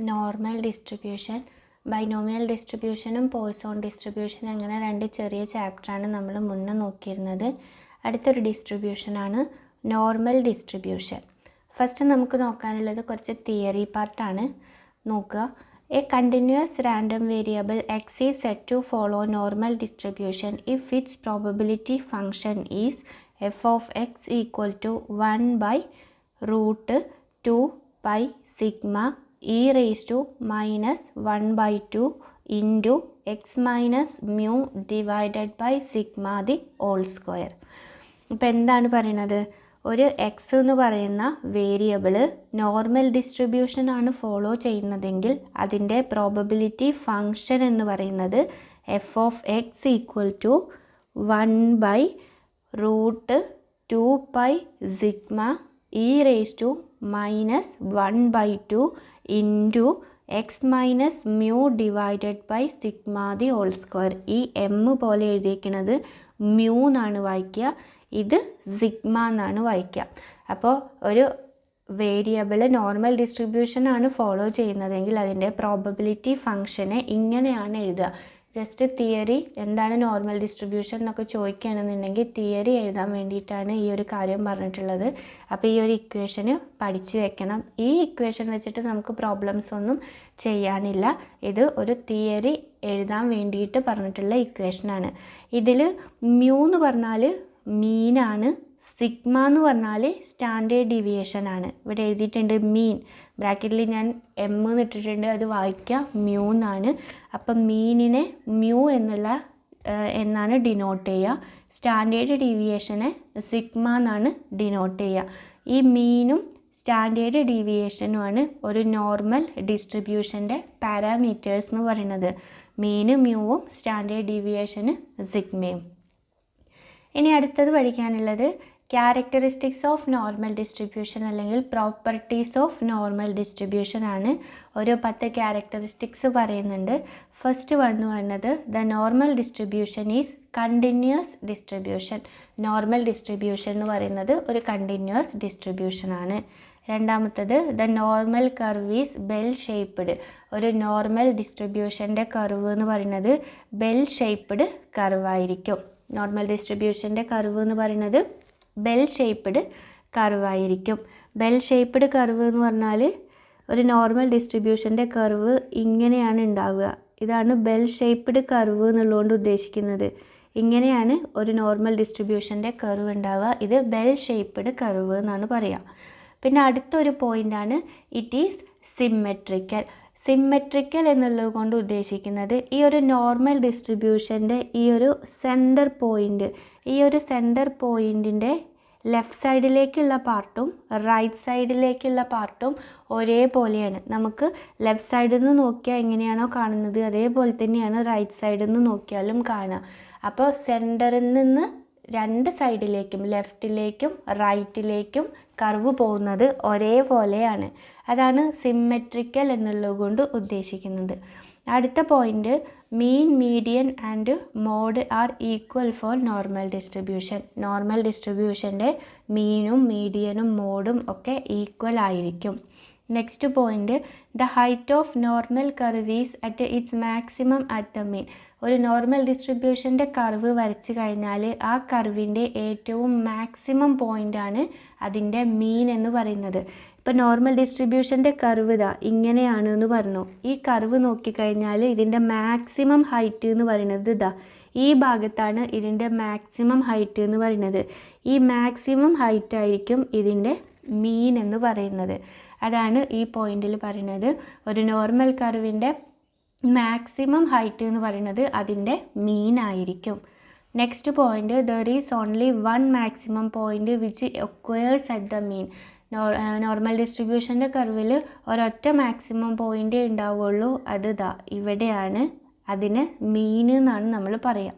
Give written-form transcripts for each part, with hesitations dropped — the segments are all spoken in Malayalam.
നോർമൽ ഡിസ്ട്രിബ്യൂഷൻ, ബൈനോമിയൽ ഡിസ്ട്രിബ്യൂഷനും പോയ്സോൺ ഡിസ്ട്രിബ്യൂഷൻ അങ്ങനെ രണ്ട് ചെറിയ ചാപ്റ്ററാണ് നമ്മൾ മുന്നേ നോക്കിയിരുന്നത്. അടുത്തൊരു ഡിസ്ട്രിബ്യൂഷനാണ് നോർമൽ ഡിസ്ട്രിബ്യൂഷൻ. ഫസ്റ്റ് നമുക്ക് നോക്കാനുള്ളത് കുറച്ച് തിയറി പാർട്ടാണ്. നോക്കുക. A continuous random variable x is said to follow normal distribution if its probability function is f of x equal to 1/√2 pi sigma e raised to -1/2 into x minus mu divided by sigma the whole square. ഇപ്പോൾ എന്താണ് പറയുന്നത്? ഒരു എക്സ് എന്ന് പറയുന്ന വേരിയബിള് നോർമൽ ഡിസ്ട്രിബ്യൂഷൻ ആണ് ഫോളോ ചെയ്യുന്നതെങ്കിൽ അതിൻ്റെ പ്രോബബിലിറ്റി ഫങ്ഷൻ എന്ന് പറയുന്നത് f of x equal to 1/√2 pi sigma e raised to -1/2 into x minus mu divided by sigma the whole square. ഈ എം പോലെ എഴുതിയിരിക്കുന്നത് മ്യൂ എന്നാണ് വായിക്കുക, ഇത് സിഗ്മ എന്നാണ് വായിക്കുക. അപ്പോൾ ഒരു വേരിയബിൾ നോർമൽ ഡിസ്ട്രിബ്യൂഷൻ ആണ് ഫോളോ ചെയ്യുന്നതെങ്കിൽ അതിൻ്റെ പ്രോബബിലിറ്റി ഫംഗ്ഷനെ ഇങ്ങനെയാണ് എഴുതുക. ജസ്റ്റ് തിയറി എന്താണ് നോർമൽ ഡിസ്ട്രിബ്യൂഷൻ എന്നൊക്കെ ചോദിക്കുകയാണെന്നുണ്ടെങ്കിൽ തിയറി എഴുതാൻ വേണ്ടിയിട്ടാണ് ഈ ഒരു കാര്യം പറഞ്ഞിട്ടുള്ളത്. അപ്പോൾ ഈ ഒരു ഇക്വേഷന് പഠിച്ചു വെക്കണം. ഈ ഇക്വേഷൻ വെച്ചിട്ട് നമുക്ക് പ്രോബ്ലംസ് ഒന്നും ചെയ്യാനില്ല. ഇത് ഒരു തിയറി എഴുതാൻ വേണ്ടിയിട്ട് പറഞ്ഞിട്ടുള്ള ഇക്വേഷനാണ്. ഇതിൽ മ്യൂ എന്ന് പറഞ്ഞാൽ മീനാണ്, സിഗ്മ എന്ന് പറഞ്ഞാൽ സ്റ്റാൻഡേർഡ് ഡീവിയേഷൻ ആണ്. ഇവിടെ എഴുതിയിട്ടുണ്ട് മീൻ, ബ്രാക്കറ്റിൽ ഞാൻ എം എന്ന് ഇട്ടിട്ടുണ്ട്, അത് വായിക്കുക മ്യൂ എന്നാണ്. അപ്പം മീനിനെ മ്യൂ എന്നാണ് ഡിനോട്ട് ചെയ്യുക, സ്റ്റാൻഡേർഡ് ഡീവിയേഷനെ സിഗ്മ എന്നാണ് ഡിനോട്ട് ചെയ്യുക. ഈ മീനും സ്റ്റാൻഡേർഡ് ഡീവിയേഷനുമാണ് ഒരു നോർമൽ ഡിസ്ട്രിബ്യൂഷൻ്റെ പാരാമീറ്റേഴ്സ് എന്ന് പറയുന്നത്. മീന് മ്യൂവും സ്റ്റാൻഡേർഡ് ഡീവിയേഷന് സിഗ്മയും. ഇനി അടുത്തത് പഠിക്കാനുള്ളത് ക്യാരക്ടറിസ്റ്റിക്സ് ഓഫ് നോർമൽ ഡിസ്ട്രിബ്യൂഷൻ അല്ലെങ്കിൽ പ്രോപ്പർട്ടീസ് ഓഫ് നോർമൽ ഡിസ്ട്രിബ്യൂഷൻ ആണ്. ഒരു 10 ക്യാരക്ടറിസ്റ്റിക്സ് പറയുന്നുണ്ട്. ഫസ്റ്റ് വൺ എന്ന് പറയുന്നത് the normal distribution is continuous distribution. Normal distribution എന്ന് പറയുന്നത് ഒരു കണ്ടിന്യൂസ് ഡിസ്ട്രിബ്യൂഷൻ ആണ്. രണ്ടാമത്തത് the normal curve is bell shaped. ഒരു നോർമൽ ഡിസ്ട്രിബ്യൂഷൻ്റെ കർവ് എന്ന് പറയുന്നത് ബെൽ ഷേപ്പ്ഡ് കർവായിരിക്കും. നോർമൽ ഡിസ്ട്രിബ്യൂഷൻ്റെ കർവ് എന്ന് പറയുന്നത് ബെൽ ഷേപ്പ്ഡ് കർവായിരിക്കും. ബെൽ ഷേപ്പ്ഡ് കർവ് എന്ന് പറഞ്ഞാൽ ഒരു നോർമൽ ഡിസ്ട്രിബ്യൂഷൻ്റെ കർവ് ഇങ്ങനെയാണ് ഉണ്ടാവുക. ഇതാണ് ബെൽ ഷേപ്പ്ഡ് കർവ് എന്നുള്ളതുകൊണ്ട് ഉദ്ദേശിക്കുന്നത്. ഇങ്ങനെയാണ് ഒരു നോർമൽ ഡിസ്ട്രിബ്യൂഷൻ്റെ കർവ് ഉണ്ടാവുക. ഇത് ബെൽ ഷേപ്പ്ഡ് കർവ് എന്നാണ് പറയുക. പിന്നെ അടുത്തൊരു പോയിൻ്റാണ് ഇറ്റ് ഈസ് സിമ്മെട്രിക്കൽ. സിമ്മെട്രിക്കൽ എന്നുള്ളത് കൊണ്ട് ഉദ്ദേശിക്കുന്നത് ഈ ഒരു നോർമൽ ഡിസ്ട്രിബ്യൂഷൻ്റെ ഈ ഒരു സെൻറ്റർ പോയിൻറ്റിൻ്റെ ലെഫ്റ്റ് സൈഡിലേക്കുള്ള പാർട്ടും റൈറ്റ് സൈഡിലേക്കുള്ള പാർട്ടും ഒരേപോലെയാണ്. നമുക്ക് ലെഫ്റ്റ് സൈഡിൽ നിന്ന് നോക്കിയാൽ എങ്ങനെയാണോ കാണുന്നത് അതേപോലെ തന്നെയാണ് റൈറ്റ് സൈഡിൽ നിന്ന് നോക്കിയാലും കാണുക. അപ്പോൾ സെൻറ്ററിൽ നിന്ന് രണ്ട് സൈഡിലേക്കും ലെഫ്റ്റിലേക്കും റൈറ്റിലേക്കും കർവ് പോകുന്നത് ഒരേപോലെയാണ്. അതാണ് സിമ്മെട്രിക്കൽ എന്നുള്ളത് കൊണ്ട് ഉദ്ദേശിക്കുന്നത്. അടുത്ത point mean, median and mode are equal for normal distribution. Normal ഡിസ്ട്രിബ്യൂഷൻ്റെ മീനും മീഡിയനും മോഡും ഒക്കെ ഈക്വൽ ആയിരിക്കും. Next point the height of normal curve is at its maximum at the mean. ഒരു നോർമൽ ഡിസ്ട്രിബ്യൂഷൻ്റെ കർവ് വരച്ച് കഴിഞ്ഞാൽ ആ കർവിൻ്റെ ഏറ്റവും മാക്സിമം പോയിൻ്റാണ് അതിൻ്റെ മീൻ എന്ന് പറയുന്നത്. ഇപ്പോൾ നോർമൽ ഡിസ്ട്രിബ്യൂഷൻ്റെ കർവ് ഇതാ ഇങ്ങനെയാണ് എന്ന് പറഞ്ഞു. ഈ കർവ് നോക്കിക്കഴിഞ്ഞാൽ ഇതിൻ്റെ മാക്സിമം ഹൈറ്റ് എന്ന് പറയുന്നത് ഇതാ ഈ ഭാഗത്താണ് ഇതിൻ്റെ മാക്സിമം ഹൈറ്റ് എന്ന് പറയുന്നത്. ഈ മാക്സിമം ഹൈറ്റ് ആയിരിക്കും ഇതിൻ്റെ മീൻ എന്ന് പറയുന്നത്. അതാണ് ഈ പോയിന്റിൽ പറയുന്നത്. ഒരു നോർമൽ കർവിൻ്റെ മാക്സിമം ഹൈറ്റ് എന്ന് പറയുന്നത് അതിൻ്റെ മീൻ ആയിരിക്കും. Next point there is only one maximum point which occurs at the mean. Normal ഡിസ്ട്രിബ്യൂഷൻ്റെ കർവിൽ ഒരൊറ്റ മാക്സിമം പോയിൻ്റേ ഉണ്ടാവുള്ളൂ. അത് ഇതാ ഇവിടെയാണ്. അതിന് മീൻ എന്നാണ് നമ്മൾ പറയുക.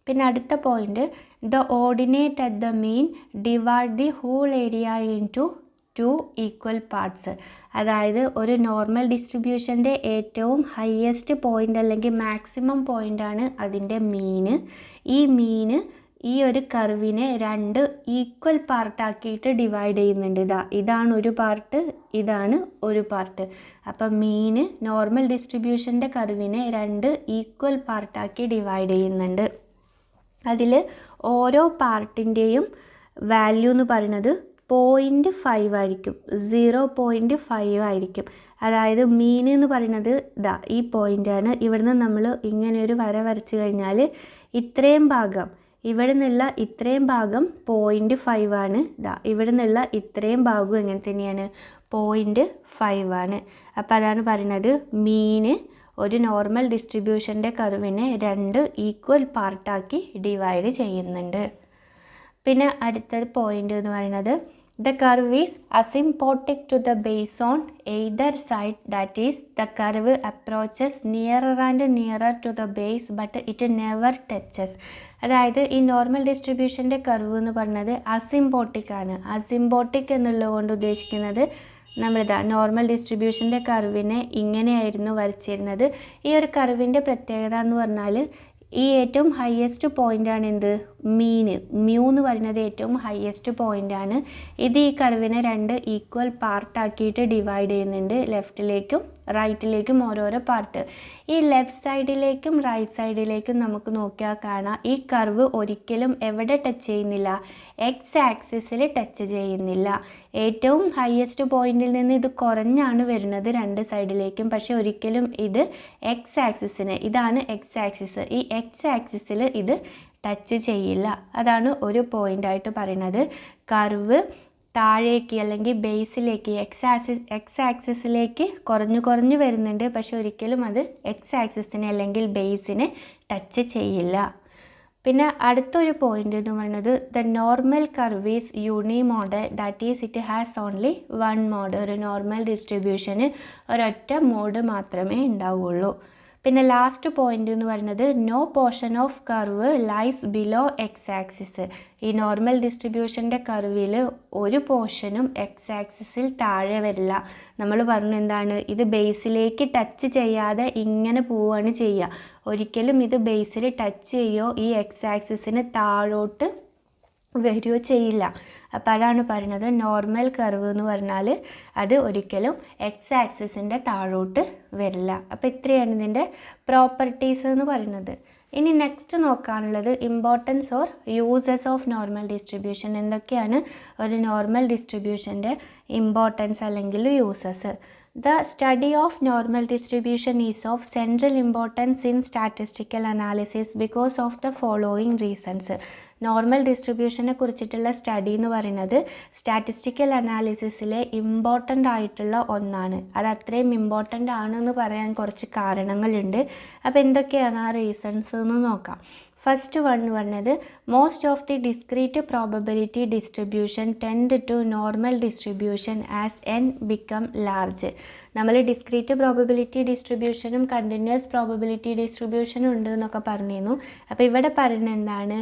പിന്നെ അടുത്ത point the ordinate at the mean divide the whole area into 2 equal parts. അതായത് ഒരു നോർമൽ ഡിസ്ട്രിബ്യൂഷൻ്റെ ഏറ്റവും ഹയസ്റ്റ് പോയിൻ്റ് അല്ലെങ്കിൽ മാക്സിമം പോയിൻ്റാണ് അതിൻ്റെ മീന്. ഈ മീന് ഈ ഒരു കർവിനെ 2 ഈക്വൽ പാർട്ടാക്കിയിട്ട് ഡിവൈഡ് ചെയ്യുന്നുണ്ട്. ഇതാണ് ഒരു പാർട്ട്, ഇതാണ് ഒരു പാർട്ട്. അപ്പം മീന് നോർമൽ ഡിസ്ട്രിബ്യൂഷൻ്റെ കർവിനെ 2 ഈക്വൽ പാർട്ടാക്കി ഡിവൈഡ് ചെയ്യുന്നുണ്ട്. അതിൽ ഓരോ പാർട്ടിൻ്റെയും വാല്യൂ എന്ന് പറയുന്നത് 0.5 ആയിരിക്കും, 0.5 ആയിരിക്കും. അതായത് മീൻ എന്ന് പറയുന്നത് ഈ പോയിൻ്റാണ്. ഇവിടുന്ന് നമ്മൾ ഇങ്ങനെ ഒരു വര വരച്ച് കഴിഞ്ഞാൽ ഇത്രയും ഭാഗം, ഇവിടെ നിന്നുള്ള ഇത്രയും ഭാഗം 0.5 ആണ്. ഇവിടെ നിന്നുള്ള ഇത്രയും ഭാഗവും എങ്ങനെ തന്നെയാണ്, 0.5 ആണ്. അപ്പോൾ അതാണ് പറയുന്നത് മീന് ഒരു നോർമൽ ഡിസ്ട്രിബ്യൂഷൻ്റെ കർവിനെ 2 ഈക്വൽ പാർട്ടാക്കി ഡിവൈഡ് ചെയ്യുന്നുണ്ട്. പിന്നെ അടുത്തൊരു പോയിൻ്റ് എന്ന് പറയുന്നത് the curve is asymptotic to the base on either side, that is the curve approaches nearer and nearer to the base but it never touches. അതായത് ഈ നോർമൽ ഡിസ്ട്രിബ്യൂഷൻ്റെ കർവ് എന്ന് പറയുന്നത് അസിംപോട്ടിക് ആണ്. അസിംപോട്ടിക് എന്നുള്ളത് കൊണ്ട് ഉദ്ദേശിക്കുന്നത് നമ്മളിതാ നോർമൽ ഡിസ്ട്രിബ്യൂഷൻ്റെ കർവിനെ ഇങ്ങനെയായിരുന്നു വരച്ചിരുന്നത്. ഈ ഒരു കർവിൻ്റെ പ്രത്യേകത എന്ന് പറഞ്ഞാൽ ഈ ഏറ്റവും ഹയസ്റ്റ് പോയിൻ്റാണ് എന്ത്, മീന്, മ്യൂ എന്ന് പറയുന്നത് ഏറ്റവും ഹയസ്റ്റ് പോയിൻ്റാണ്. ഇത് ഈ കർവിനെ 2 ഈക്വൽ പാർട്ടാക്കിയിട്ട് ഡിവൈഡ് ചെയ്യുന്നുണ്ട്, ലെഫ്റ്റിലേക്കും റൈറ്റിലേക്കും ഓരോരോ പാർട്ട്. ഈ ലെഫ്റ്റ് സൈഡിലേക്കും റൈറ്റ് സൈഡിലേക്കും നമുക്ക് നോക്കിയാൽ കാണാം ഈ കർവ് ഒരിക്കലും എവിടെ ടച്ച് ചെയ്യുന്നില്ല, എക്സ് ആക്സിസിൽ ടച്ച് ചെയ്യുന്നില്ല. ഏറ്റവും ഹയസ്റ്റ് പോയിന്റിൽ നിന്ന് ഇത് കുറഞ്ഞാണ് വരുന്നത് 2 സൈഡിലേക്കും, പക്ഷെ ഒരിക്കലും ഇത് എക്സ് ആക്സിസിന്, ഇതാണ് എക്സ് ആക്സിസ്, ഈ എക്സ് ആക്സിസിൽ ഇത് ടച്ച് ചെയ്യില്ല. അതാണ് ഒരു പോയിൻ്റായിട്ട് പറയുന്നത്. കർവ് താഴേക്ക് അല്ലെങ്കിൽ ബേസിലേക്ക് എക്സ് ആക്സിസിലേക്ക് കുറഞ്ഞു വരുന്നുണ്ട്, പക്ഷെ ഒരിക്കലും അത് എക്സ് ആക്സിസിനെ അല്ലെങ്കിൽ ബേസിനെ ടച്ച് ചെയ്യില്ല. പിന്നെ അടുത്തൊരു പോയിൻ്റ് എന്ന് പറയുന്നത് the normal curve is unimodal, that is it has only 1 mode. ഒരു നോർമൽ ഡിസ്ട്രിബ്യൂഷന് ഒരൊറ്റ മോഡ് മാത്രമേ ഉണ്ടാവുകയുള്ളൂ. പിന്നെ ലാസ്റ്റ് പോയിൻ്റ് എന്ന് പറയുന്നത് no portion of curve lies below x axis. ഈ നോർമൽ ഡിസ്ട്രിബ്യൂഷൻ്റെ കർവിൽ ഒരു പോർഷനും എക്സ് ആക്സിസിൽ താഴെ വരില്ല. നമ്മൾ പറഞ്ഞു എന്താണ്, ഇത് ബേസിലേക്ക് ടച്ച് ചെയ്യാതെ ഇങ്ങനെ പോവുകയാണ് ചെയ്യുക. ഒരിക്കലും ഇത് ബേസിൽ ടച്ച് ചെയ്യുകയോ ഈ എക്സ് ആക്സിസിന് താഴോട്ട് വരികയോ ചെയ്യില്ല. അപ്പോൾ അതാണ് പറയുന്നത് നോർമൽ കർവ് എന്ന് പറഞ്ഞാൽ അത് ഒരിക്കലും എക്സ് ആക്സിസിൻ്റെ താഴോട്ട് വരില്ല. അപ്പോൾ ഇത്രയാണ് ഇതിൻ്റെ പ്രോപ്പർട്ടീസ് എന്ന് പറയുന്നത്. ഇനി നെക്സ്റ്റ് നോക്കാനുള്ളത് importance or uses of normal distribution. എന്തൊക്കെയാണ് ഒരു നോർമൽ ഡിസ്ട്രിബ്യൂഷൻ്റെ ഇമ്പോർട്ടൻസ് അല്ലെങ്കിൽ uses? The study of normal distribution is of central importance in statistical analysis because of the following reasons. Normal ഡിസ്ട്രിബ്യൂഷനെ കുറിച്ചിട്ടുള്ള സ്റ്റഡി എന്ന് പറയുന്നത് സ്റ്റാറ്റിസ്റ്റിക്കൽ അനാലിസിസിലെ ഇമ്പോർട്ടൻ്റ് ആയിട്ടുള്ള ഒന്നാണ്. അത് അത്രയും ഇമ്പോർട്ടൻ്റ് ആണെന്ന് പറയാൻ കുറച്ച് കാരണങ്ങളുണ്ട്. അപ്പോൾ എന്തൊക്കെയാണ് ആ റീസൺസ് എന്ന് നോക്കാം. ഫസ്റ്റ് വൺ എന്ന് പറഞ്ഞത് most of the discrete probability distribution tend to normal distribution as n become large. നമ്മൾ ഡിസ്ക്രീറ്റ് പ്രോബബിലിറ്റി ഡിസ്ട്രിബ്യൂഷനും കണ്ടിന്യൂസ് പ്രോബബിലിറ്റി ഡിസ്ട്രിബ്യൂഷനും ഉണ്ട് എന്നൊക്കെ പറഞ്ഞിരുന്നു. അപ്പോൾ ഇവിടെ പറയുന്നത് എന്താണ്,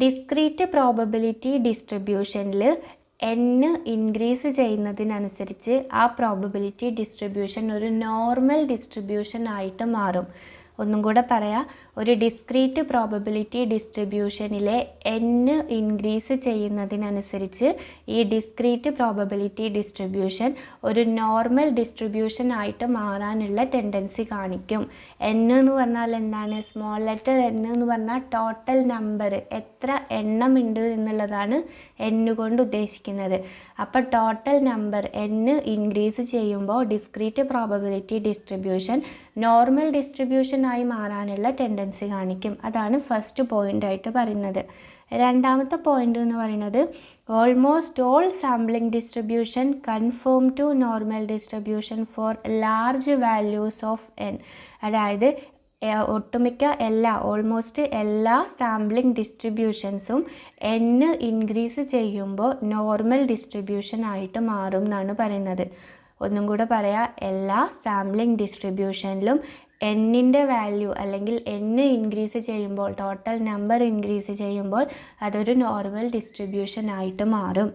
ഡിസ്ക്രീറ്റ് പ്രോബബിലിറ്റി ഡിസ്ട്രിബ്യൂഷനിൽ n ഇൻക്രീസ് ചെയ്യുന്നതിനനുസരിച്ച് ആ പ്രോബബിലിറ്റി ഡിസ്ട്രിബ്യൂഷൻ ഒരു നോർമൽ ഡിസ്ട്രിബ്യൂഷൻ ആയിട്ട് മാറും. ഒന്നും കൂടെ പറയാം, ഒരു ഡിസ്ക്രീറ്റ് പ്രോബബിലിറ്റി ഡിസ്ട്രിബ്യൂഷനിലെ n ഇൻക്രീസ് ചെയ്യുന്നതിനനുസരിച്ച് ഈ ഡിസ്ക്രീറ്റ് പ്രോബബിലിറ്റി ഡിസ്ട്രിബ്യൂഷൻ ഒരു നോർമൽ ഡിസ്ട്രിബ്യൂഷൻ ആയിട്ട് മാറാനുള്ള ടെൻഡൻസി കാണിക്കും. n എന്ന് പറഞ്ഞാൽ എന്താണ്, സ്മോൾ ലെറ്റർ n എന്ന് പറഞ്ഞാൽ ടോട്ടൽ നമ്പർ, എത്ര എണ്ണം ഉണ്ട് എന്നുള്ളതാണ് n കൊണ്ട് ഉദ്ദേശിക്കുന്നത്. അപ്പോൾ ടോട്ടൽ നമ്പർ n ഇൻക്രീസ് ചെയ്യുമ്പോൾ discrete probability distribution normal distribution ആയി മാറാനുള്ള ടെൻഡൻസി കാണിക്കും. അതാണ് ഫസ്റ്റ് പോയിൻ്റ് ആയിട്ട് പറയുന്നത്. രണ്ടാമത്തെ പോയിൻ്റ് എന്ന് പറയുന്നത് almost all sampling distribution confirm to normal distribution for large values of n. അതായത് ഒട്ടുമിക്ക ഓൾമോസ്റ്റ് എല്ലാ സാമ്പിളിംഗ് ഡിസ്ട്രിബ്യൂഷൻസും n ഇൻക്രീസ് ചെയ്യുമ്പോൾ നോർമൽ ഡിസ്ട്രിബ്യൂഷൻ ആയിട്ട് മാറും എന്നാണ് പറയുന്നത്. ഒന്നും കൂടെ പറയാം, എല്ലാ സാമ്പിളിംഗ് ഡിസ്ട്രിബ്യൂഷനിലും എന്നിൻ്റെ വാല്യൂ അല്ലെങ്കിൽ n ഇൻക്രീസ് ചെയ്യുമ്പോൾ, ടോട്ടൽ നമ്പർ ഇൻക്രീസ് ചെയ്യുമ്പോൾ അതൊരു നോർമൽ ഡിസ്ട്രിബ്യൂഷൻ ആയിട്ട് മാറും.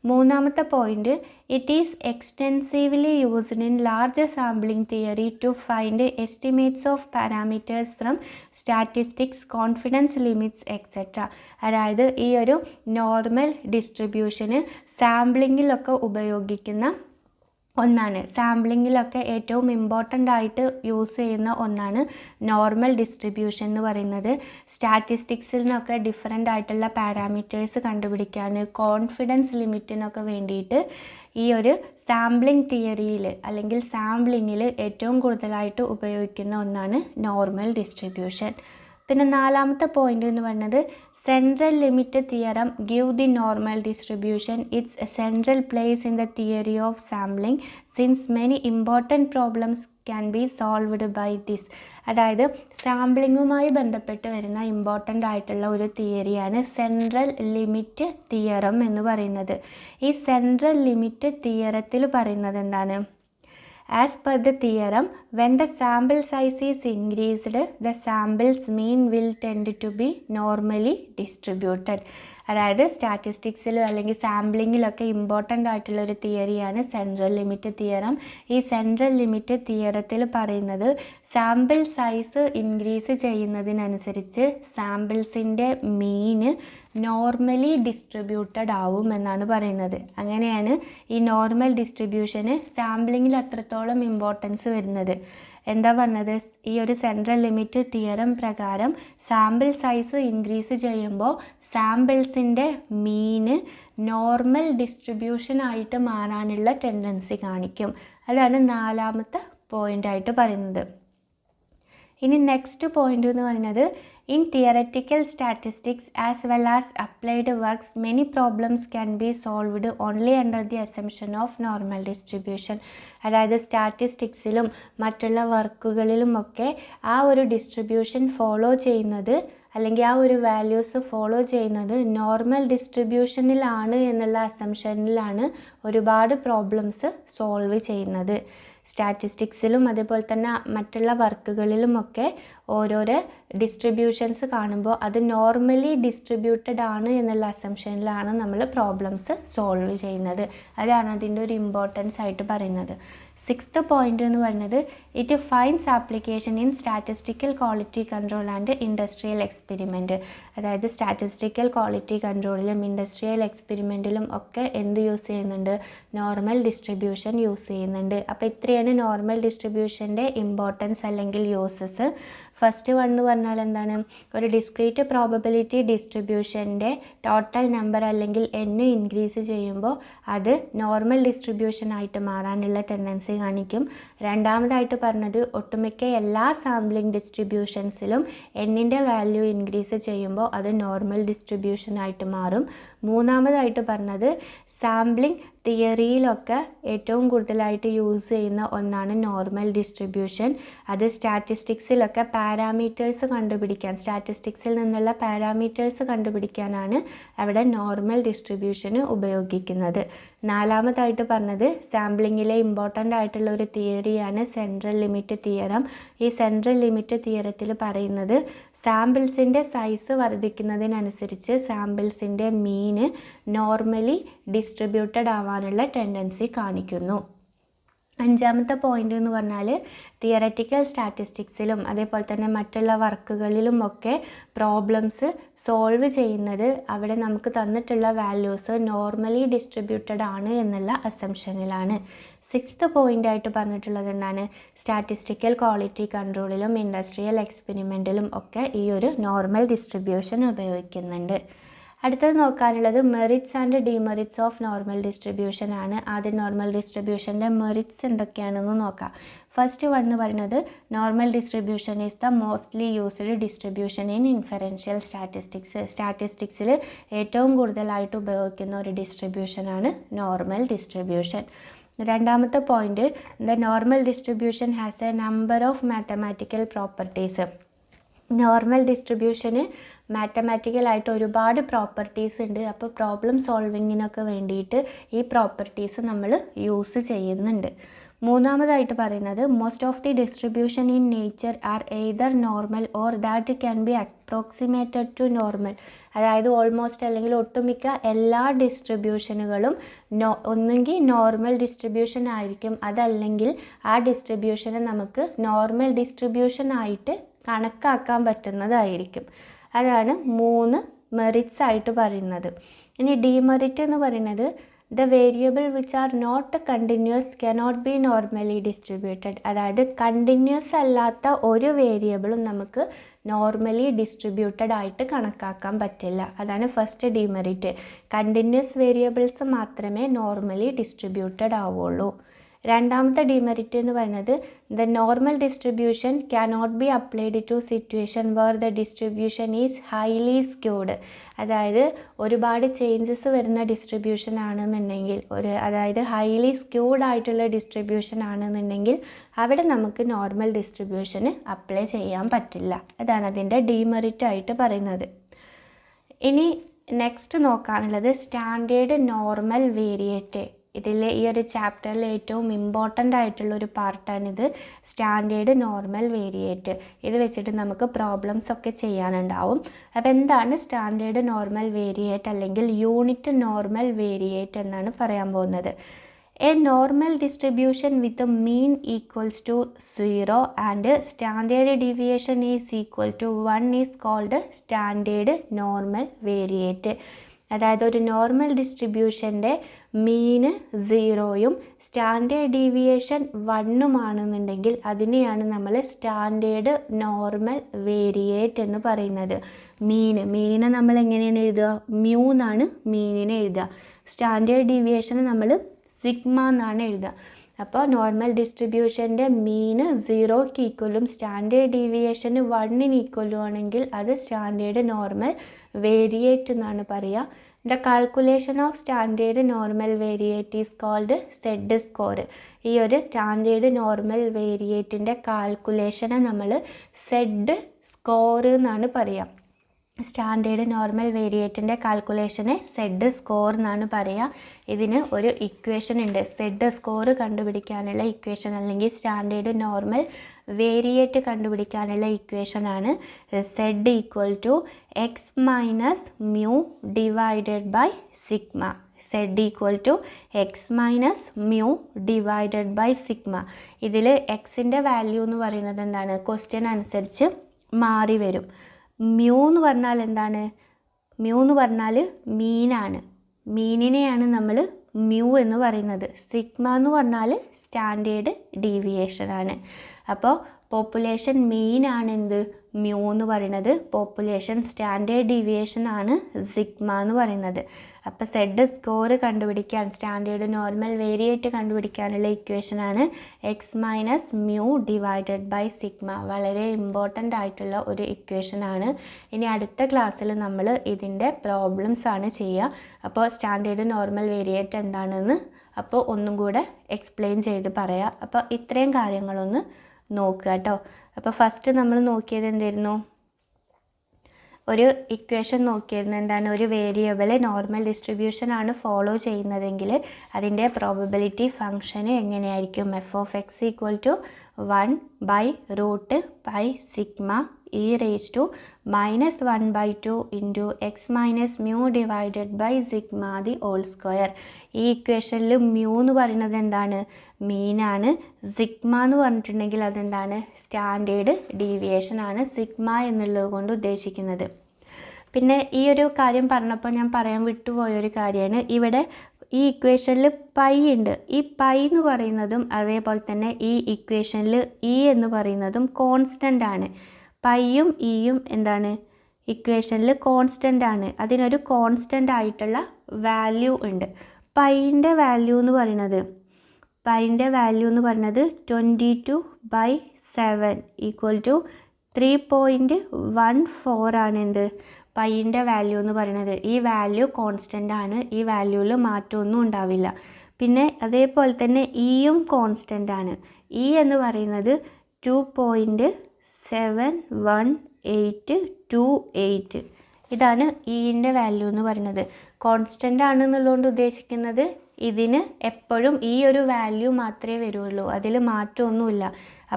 മൂന്നാമത്തെ point, it is extensively used in large sampling theory to find estimates of parameters from statistics, confidence limits etcetera. അതായത് ഈ ഒരു നോർമൽ ഡിസ്ട്രിബ്യൂഷന് സാമ്പിളിങ്ങിലൊക്കെ ഉപയോഗിക്കുന്ന ഒന്നാണ്. സാമ്പിളിങ്ങിലൊക്കെ ഏറ്റവും ഇമ്പോർട്ടൻ്റ് ആയിട്ട് യൂസ് ചെയ്യുന്ന ഒന്നാണ് നോർമൽ ഡിസ്ട്രിബ്യൂഷൻ എന്ന് പറയുന്നത്. സ്റ്റാറ്റിസ്റ്റിക്സിൽ നിന്നൊക്കെ ഡിഫറെൻ്റ് ആയിട്ടുള്ള പാരാമീറ്റേഴ്സ് കണ്ടുപിടിക്കാൻ, കോൺഫിഡൻസ് ലിമിറ്റിനൊക്കെ വേണ്ടിയിട്ട് ഈ ഒരു സാമ്പിളിംഗ് തിയറിയിൽ അല്ലെങ്കിൽ സാമ്പിളിങ്ങിൽ ഏറ്റവും കൂടുതലായിട്ട് ഉപയോഗിക്കുന്ന ഒന്നാണ് നോർമൽ ഡിസ്ട്രിബ്യൂഷൻ. പിന്നെ നാലാമത്തെ പോയിന്റ് എന്ന് പറയുന്നത്, central limit theorem give the normal distribution its a central place in the theory of sampling since many important problems can be solved by this. അതായത് സാമ്പിളിങ്ങുമായി ബന്ധപ്പെട്ട് വരുന്ന ഇമ്പോർട്ടൻ്റ് ആയിട്ടുള്ള ഒരു തിയറിയാണ് സെൻട്രൽ ലിമിറ്റ് തിയറം എന്ന് പറയുന്നത്. ഈ സെൻട്രൽ ലിമിറ്റ് തിയറത്തിൽ പറയുന്നത് എന്താണ്? As per the theorem, when the sample size is increased, the sample's mean will tend to be normally distributed. അതായത് സ്റ്റാറ്റിസ്റ്റിക്സിലും അല്ലെങ്കിൽ സാമ്പിളിങ്ങിലൊക്കെ ഇമ്പോർട്ടൻ്റ് ആയിട്ടുള്ളൊരു തിയറിയാണ് സെൻട്രൽ ലിമിറ്റ് തിയറം. ഈ സെൻട്രൽ ലിമിറ്റ് തിയറത്തിൽ പറയുന്നത് സാമ്പിൾ സൈസ് ഇൻക്രീസ് ചെയ്യുന്നതിനനുസരിച്ച് സാമ്പിൾസിൻ്റെ മീന് നോർമലി ഡിസ്ട്രിബ്യൂട്ടഡ് ആവും എന്നാണ് പറയുന്നത്. അങ്ങനെയാണ് ഈ നോർമൽ ഡിസ്ട്രിബ്യൂഷന് സാമ്പിളിങ്ങിൽ അത്രത്തോളം ഇമ്പോർട്ടൻസ് വരുന്നത്. എന്താ പറഞ്ഞത്? ഈ ഒരു സെൻട്രൽ ലിമിറ്റ് തിയറം പ്രകാരം സാമ്പിൾ സൈസ് ഇൻക്രീസ് ചെയ്യുമ്പോൾ സാമ്പിൾസിൻ്റെ മീന് നോർമൽ ഡിസ്ട്രിബ്യൂഷൻ ആയിട്ട് മാറാനുള്ള ടെൻഡൻസി കാണിക്കും. അതാണ് നാലാമത്തെ പോയിൻ്റായിട്ട് പറയുന്നത്. ഇനി നെക്സ്റ്റ് പോയിന്റ് എന്ന് പറയുന്നത്, in theoretical statistics as well as applied works many problems can be solved only under the assumption of normal distribution. അതായത് സ്റ്റാറ്റിസ്റ്റിക്സിലും മറ്റുള്ള വർക്കുകളിലുമൊക്കെ ആ ഒരു ഡിസ്ട്രിബ്യൂഷൻ ഫോളോ ചെയ്യുന്നത് അല്ലെങ്കിൽ ആ ഒരു വാല്യൂസ് ഫോളോ ചെയ്യുന്നത് നോർമൽ ഡിസ്ട്രിബ്യൂഷനിലാണ് എന്നുള്ള അസംഷനിലാണ് ഒരുപാട് പ്രോബ്ലംസ് സോൾവ് ചെയ്യുന്നത്. സ്റ്റാറ്റിസ്റ്റിക്സിലും അതേപോലെ തന്നെ മറ്റുള്ള വർക്കുകളിലുമൊക്കെ ഓരോരോ ഡിസ്ട്രിബ്യൂഷൻസ് കാണുമ്പോൾ അത് നോർമലി ഡിസ്ട്രിബ്യൂട്ടഡ് ആണ് എന്നുള്ള അസംഷനിലാണ് നമ്മൾ പ്രോബ്ലംസ് സോൾവ് ചെയ്യുന്നത്. അതാണ് അതിൻ്റെ ഒരു ഇമ്പോർട്ടൻസ് ആയിട്ട് പറയുന്നത്. സിക്സ്ത് പോയിന്റ് എന്ന് പറയുന്നത്, it finds application in statistical quality control and industrial experiment. അതായത് സ്റ്റാറ്റിസ്റ്റിക്കൽ ക്വാളിറ്റി കൺട്രോളിലും ഇൻഡസ്ട്രിയൽ എക്സ്പെരിമെൻറ്റിലും ഒക്കെ എന്ത് യൂസ് ചെയ്യുന്നുണ്ട്? നോർമൽ ഡിസ്ട്രിബ്യൂഷൻ യൂസ് ചെയ്യുന്നുണ്ട്. അപ്പോൾ ഇത്രയാണ് നോർമൽ ഡിസ്ട്രിബ്യൂഷൻ്റെ ഇമ്പോർട്ടൻസ് അല്ലെങ്കിൽ യൂസസ്. ഫസ്റ്റ് വൺ എന്ന് പറഞ്ഞാൽ എന്താണ്? ഒരു ഡിസ്ക്രീറ്റ് പ്രോബബിലിറ്റി ഡിസ്ട്രിബ്യൂഷൻ്റെ ടോട്ടൽ നമ്പർ അല്ലെങ്കിൽ n ഇൻക്രീസ് ചെയ്യുമ്പോൾ അത് നോർമൽ ഡിസ്ട്രിബ്യൂഷൻ ആയിട്ട് മാറാനുള്ള ടെൻഡൻസി കാണിക്കും. രണ്ടാമതായിട്ട് പറഞ്ഞത്, ഒട്ടുമിക്ക എല്ലാ സാമ്പിളിംഗ് ഡിസ്ട്രിബ്യൂഷൻസിലും n-ൻ്റെ വാല്യൂ ഇൻക്രീസ് ചെയ്യുമ്പോൾ അത് നോർമൽ ഡിസ്ട്രിബ്യൂഷൻ ആയിട്ട് മാറും. മൂന്നാമതായിട്ട് പറഞ്ഞത്, സാമ്പിളിംഗ് തിയറിയിലൊക്കെ ഏറ്റവും കൂടുതലായിട്ട് യൂസ് ചെയ്യുന്ന ഒന്നാണ് നോർമൽ ഡിസ്ട്രിബ്യൂഷൻ. അത് സ്റ്റാറ്റിസ്റ്റിക്സിലൊക്കെ പാരാമീറ്റേഴ്സ് കണ്ടുപിടിക്കാൻ, സ്റ്റാറ്റിസ്റ്റിക്സിൽ നിന്നുള്ള പാരാമീറ്റേഴ്സ് കണ്ടുപിടിക്കാനാണ് അവിടെ നോർമൽ ഡിസ്ട്രിബ്യൂഷന് ഉപയോഗിക്കുന്നത്. നാലാമതായിട്ട് പറഞ്ഞത്, സാമ്പിളിങ്ങിലെ ഇമ്പോർട്ടൻ്റ് ആയിട്ടുള്ള ഒരു തിയറിയാണ് സെൻട്രൽ ലിമിറ്റ് തിയറം. ഈ സെൻട്രൽ ലിമിറ്റ് തിയറത്തിൽ പറയുന്നത് സാമ്പിൾസിൻ്റെ സൈസ് വർദ്ധിക്കുന്നതിനനുസരിച്ച് സാമ്പിൾസിൻ്റെ മീന് നോർമലി ഡിസ്ട്രിബ്യൂട്ടഡ് ആവാനുള്ള ടെൻഡൻസി കാണിക്കുന്നു. അഞ്ചാമത്തെ പോയിന്റ് എന്ന് പറഞ്ഞാൽ, തിയററ്റിക്കൽ സ്റ്റാറ്റിസ്റ്റിക്സിലും അതേപോലെ തന്നെ മറ്റുള്ള വർക്കുകളിലും ഒക്കെ പ്രോബ്ലംസ് സോൾവ് ചെയ്യുന്നത് അവിടെ നമുക്ക് തന്നിട്ടുള്ള വാല്യൂസ് നോർമലി ഡിസ്ട്രിബ്യൂട്ടഡ് ആണ് എന്നുള്ള അസംഷനിലാണ്. സിക്സ്ത് പോയിൻ്റായിട്ട് പറഞ്ഞിട്ടുള്ളത് എന്താണ്? സ്റ്റാറ്റിസ്റ്റിക്കൽ ക്വാളിറ്റി കൺട്രോളിലും ഇൻഡസ്ട്രിയൽ എക്സ്പെരിമെൻറ്റിലും ഒക്കെ ഈ ഒരു നോർമൽ ഡിസ്ട്രിബ്യൂഷൻ ഉപയോഗിക്കുന്നുണ്ട്. അടുത്തത് നോക്കാനുള്ളത് merits and demerits of normal distribution ആണ്. ആദ്യം നോർമൽ ഡിസ്ട്രിബ്യൂഷൻ്റെ മെറിറ്റ്സ് എന്തൊക്കെയാണെന്ന് നോക്കാം. ഫസ്റ്റ് വൺ എന്ന് പറയുന്നത്, normal distribution is the mostly used distribution in inferential statistics. സ്റ്റാറ്റിസ്റ്റിക്സിൽ ഏറ്റവും കൂടുതലായിട്ട് ഉപയോഗിക്കുന്ന ഒരു ഡിസ്ട്രിബ്യൂഷനാണ് നോർമൽ ഡിസ്ട്രിബ്യൂഷൻ. രണ്ടാമത്തെ point, the normal distribution has a number of mathematical properties. Normal ഡിസ്ട്രിബ്യൂഷന് മാത്തമാറ്റിക്കലായിട്ട് ഒരുപാട് പ്രോപ്പർട്ടീസ് ഉണ്ട്. അപ്പോൾ പ്രോബ്ലം സോൾവിങ്ങിനൊക്കെ വേണ്ടിയിട്ട് ഈ പ്രോപ്പർട്ടീസ് നമ്മൾ യൂസ് ചെയ്യുന്നുണ്ട്. മൂന്നാമതായിട്ട് പറയുന്നത് most of the distribution in nature are either normal or that can be approximated to normal. അതായത് ഓൾമോസ്റ്റ് അല്ലെങ്കിൽ ഒട്ടുമിക്ക എല്ലാ ഡിസ്ട്രിബ്യൂഷനുകളും ഒന്നുകിൽ നോർമൽ ഡിസ്ട്രിബ്യൂഷൻ ആയിരിക്കും, അതല്ലെങ്കിൽ ആ ഡിസ്ട്രിബ്യൂഷനെ നമുക്ക് നോർമൽ ഡിസ്ട്രിബ്യൂഷൻ ആയിട്ട് കണക്കാക്കാൻ പറ്റുന്നതായിരിക്കും. അതാണ് 3 മെറിറ്റ്സ് ആയിട്ട് പറയുന്നത്. ഇനി ഡിമെറിറ്റ് എന്ന് പറയുന്നത് the variable which are not continuous cannot be normally distributed. അതായത് കണ്ടിന്യൂസ് അല്ലാത്ത ഒരു വേരിയബിളും നമുക്ക് നോർമലി ഡിസ്ട്രിബ്യൂട്ടഡ് ആയിട്ട് കണക്കാക്കാൻ പറ്റില്ല. അതാണ് ഫസ്റ്റ് ഡിമെറിറ്റ്. കണ്ടിന്യൂസ് വേരിയബിൾസ് മാത്രമേ നോർമലി ഡിസ്ട്രിബ്യൂട്ടഡ് ആവുള്ളൂ. രണ്ടാമത്തെ ഡിമെറിറ്റ് എന്ന് പറയുന്നത് the normal distribution cannot be applied to situation where the distribution is highly skewed. അതായത് ഒരുപാട് ചേഞ്ചസ് വരുന്ന ഡിസ്ട്രിബ്യൂഷൻ ആണെന്നുണ്ടെങ്കിൽ, അതായത് ഹൈലി സ്ക്യൂഡ് ആയിട്ടുള്ള ഡിസ്ട്രിബ്യൂഷൻ ആണെന്നുണ്ടെങ്കിൽ അവിടെ നമുക്ക് നോർമൽ ഡിസ്ട്രിബ്യൂഷന് അപ്ലൈ ചെയ്യാൻ പറ്റില്ല. അതാണ് അതിൻ്റെ ഡിമെറിറ്റ് ആയിട്ട് പറയുന്നത്. ഇനി നെക്സ്റ്റ് നോക്കാനുള്ളത് സ്റ്റാൻഡേർഡ് നോർമൽ വേരിയേറ്റ്. ഇതിൽ ഈ ഒരു ചാപ്റ്ററിൽ ഏറ്റവും ഇമ്പോർട്ടൻ്റ് ആയിട്ടുള്ളൊരു പാർട്ടാണിത്, സ്റ്റാൻഡേർഡ് നോർമൽ വേരിയേറ്റ്. ഇത് വെച്ചിട്ട് നമുക്ക് പ്രോബ്ലംസ് ഒക്കെ ചെയ്യാനുണ്ടാവും. അപ്പോൾ എന്താണ് സ്റ്റാൻഡേർഡ് നോർമൽ വേരിയേറ്റ് അല്ലെങ്കിൽ യൂണിറ്റ് നോർമൽ വേരിയേറ്റ് എന്നാണ് പറയാൻ പോകുന്നത്. A normal distribution with a mean equals to 0 and standard deviation is equal to 1 is called standard normal variate. അതായത് ഒരു നോർമൽ ഡിസ്ട്രിബ്യൂഷൻ്റെ മീന് 0യും സ്റ്റാൻഡേർഡ് ഡീവിയേഷൻ 1ഉം ആണെന്നുണ്ടെങ്കിൽ അതിനെയാണ് നമ്മൾ സ്റ്റാൻഡേർഡ് നോർമൽ വേരിയേറ്റ് എന്ന് പറയുന്നത്. മീനിനെ നമ്മൾ എങ്ങനെയാണ് എഴുതുക? മ്യൂ എന്നാണ് മീനിനെ എഴുതുക. സ്റ്റാൻഡേർഡ് ഡീവിയേഷന് നമ്മൾ സിഗ്മ എന്നാണ് എഴുതുക. അപ്പോൾ നോർമൽ ഡിസ്ട്രിബ്യൂഷൻ്റെ മീന് 0ക്ക് ഈക്വലും സ്റ്റാൻഡേർഡ് ഡീവിയേഷന് 1ന് ഈക്വലും ആണെങ്കിൽ അത് സ്റ്റാൻഡേർഡ് നോർമൽ വേരിയേറ്റ് എന്നാണ് പറയുക. The calculation of standard normal variate is called Z score. ഈ ഒരു സ്റ്റാൻഡേർഡ് നോർമൽ വേരിയേറ്റിൻ്റെ കാൽക്കുലേഷനെ നമ്മൾ സെഡ് സ്കോർ എന്നാണ് പറയുക. സ്റ്റാൻഡേർഡ് നോർമൽ വേരിയേറ്റിൻ്റെ കാൽക്കുലേഷനെ സെഡ് സ്കോർ എന്നാണ് പറയുക. ഇതിന് ഒരു ഇക്വേഷൻ ഉണ്ട്. സെഡ് സ്കോർ കണ്ടുപിടിക്കാനുള്ള ഇക്വേഷൻ അല്ലെങ്കിൽ സ്റ്റാൻഡേർഡ് നോർമൽ വേരിയേറ്റ് കണ്ടുപിടിക്കാനുള്ള ഇക്വേഷനാണ് zed equal to x minus mu divided by sigma. Zed equal to x minus mu divided by sigma. ഇതിൽ എക്സിൻ്റെ വാല്യൂ എന്ന് പറയുന്നത് എന്താണ്? ക്വസ്റ്റ്യൻ അനുസരിച്ച് മാറി വരും. മ്യൂ എന്ന് പറഞ്ഞാൽ എന്താണ്? മ്യൂ എന്ന് പറഞ്ഞാൽ മീനാണ്. മീനിനെയാണ് നമ്മൾ മ്യൂ എന്ന് പറയുന്നത്. സിഗ്മ എന്ന് പറഞ്ഞാൽ സ്റ്റാൻഡേർഡ് ഡീവിയേഷനാണ്. അപ്പോൾ പോപ്പുലേഷൻ മീൻ ആണ് എന്ത്? മ്യൂ എന്ന് പറയുന്നത്. പോപ്പുലേഷൻ സ്റ്റാൻഡേർഡ് ഡീവിയേഷൻ ആണ് സിഗ്മ എന്ന് പറയുന്നത്. അപ്പോൾ സെഡ് സ്കോർ കണ്ടുപിടിക്കാൻ, സ്റ്റാൻഡേർഡ് നോർമൽ വേരിയേറ്റ് കണ്ടുപിടിക്കാനുള്ള ഇക്വേഷനാണ് x minus mu divided by sigma. വളരെ ഇമ്പോർട്ടൻ്റ് ആയിട്ടുള്ള ഒരു ഇക്വേഷനാണ്. ഇനി അടുത്ത ക്ലാസ്സിൽ നമ്മൾ ഇതിൻ്റെ പ്രോബ്ലംസ് ആണ് ചെയ്യുക. അപ്പോൾ സ്റ്റാൻഡേർഡ് നോർമൽ വേരിയേറ്റ് എന്താണെന്ന് അപ്പോൾ ഒന്നും കൂടെ എക്സ്പ്ലെയിൻ ചെയ്ത് പറയാം. അപ്പോൾ ഇത്രയും കാര്യങ്ങളൊന്ന് നോക്കുക കേട്ടോ. അപ്പോൾ ഫസ്റ്റ് നമ്മൾ നോക്കിയത് എന്തായിരുന്നു? ഒരു ഇക്വേഷൻ നോക്കിയിരുന്നു. എന്താണ്? ഒരു വേരിയബിൾ നോർമൽ ഡിസ്ട്രിബ്യൂഷൻ ആണ് ഫോളോ ചെയ്യുന്നതെങ്കിൽ അതിൻ്റെ പ്രോബബിലിറ്റി ഫംഗ്ഷന് എങ്ങനെയായിരിക്കും? F of x equal to 1/√π sigma e raise to -1/2 into x minus mu divided by sigma the whole square. ഈ ഇക്വേഷനിൽ മ്യൂ എന്ന് പറയുന്നത് എന്താണ്? മീനാണ്. സിഗ്മ എന്ന് പറഞ്ഞിട്ടുണ്ടെങ്കിൽ അതെന്താണ്? സ്റ്റാൻഡേർഡ് ഡീവിയേഷൻ ആണ് സിഗ്മ എന്നുള്ളത് കൊണ്ട് ഉദ്ദേശിക്കുന്നത്. പിന്നെ ഈ ഒരു കാര്യം പറഞ്ഞപ്പോൾ ഞാൻ പറയാൻ വിട്ടുപോയൊരു കാര്യമാണ്. ഇവിടെ ഈ ഇക്വേഷനിൽ പൈ ഉണ്ട്. ഈ പൈ എന്ന് പറയുന്നതും അതേപോലെ തന്നെ ഈ ഇക്വേഷനിൽ ഇ എന്ന് പറയുന്നതും കോൺസ്റ്റൻ്റ് ആണ്. പൈയും ഇയും എന്താണ്? ഇക്വേഷനിൽ കോൺസ്റ്റൻ്റ് ആണ്. അതിനൊരു കോൺസ്റ്റൻ്റ് ആയിട്ടുള്ള വാല്യൂ ഉണ്ട്. പൈൻ്റെ വാല്യൂ എന്ന് പറയുന്നത് 22/7 ഈക്വൽ ടു 3.14 ആണ്. എന്ത്? പൈൻ്റെ വാല്യൂ എന്ന് പറയുന്നത്. ഈ വാല്യൂ കോൺസ്റ്റൻ്റ് ആണ്. ഈ വാല്യൂവിൽ മാറ്റമൊന്നും ഉണ്ടാവില്ല. പിന്നെ അതേപോലെ തന്നെ ഇയും കോൺസ്റ്റൻ്റ് ആണ്. ഇ എന്ന് പറയുന്നത് 2.71828. ഇതാണ് ഇൻ്റെ വാല്യൂ എന്ന് പറയുന്നത്. കോൺസ്റ്റൻ്റ് ആണെന്നുള്ളതുകൊണ്ട് ഉദ്ദേശിക്കുന്നത് ഇതിന് എപ്പോഴും ഈ ഒരു വാല്യൂ മാത്രമേ വരുള്ളൂ, അതിൽ മാറ്റമൊന്നുമില്ല.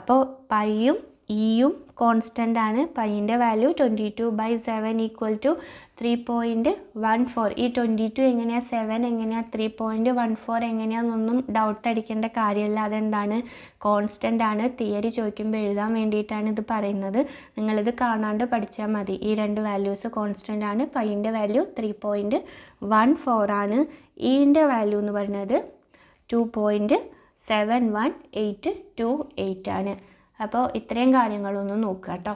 അപ്പോൾ പൈയും ഇയും കോൺസ്റ്റൻ്റ് ആണ്. പൈൻ്റെ വാല്യൂ 22/7 ഈക്വൽ ടു 3.14. ഈ 22 എങ്ങനെയാണ്, 7 എങ്ങനെയാണ്, 3.14 എങ്ങനെയാണെന്നൊന്നും ഡൗട്ട് അടിക്കേണ്ട കാര്യമില്ല. അതെന്താണ്, കോൺസ്റ്റൻ്റ് ആണ്. തിയറി ചോദിക്കുമ്പോൾ എഴുതാൻ വേണ്ടിയിട്ടാണ് ഇത് പറയുന്നത്. നിങ്ങളിത് കാണാണ്ട് പഠിച്ചാൽ മതി. ഈ രണ്ട് വാല്യൂസ് കോൺസ്റ്റൻ്റ് ആണ്. പൈൻ്റെ വാല്യൂ 3.14 ആണ്. ഇൻ്റെ വാല്യൂ എന്ന് പറയുന്നത് 2.71828 ആണ്. അപ്പോൾ ഇത്രയും കാര്യങ്ങളൊന്ന് നോക്കുക കേട്ടോ.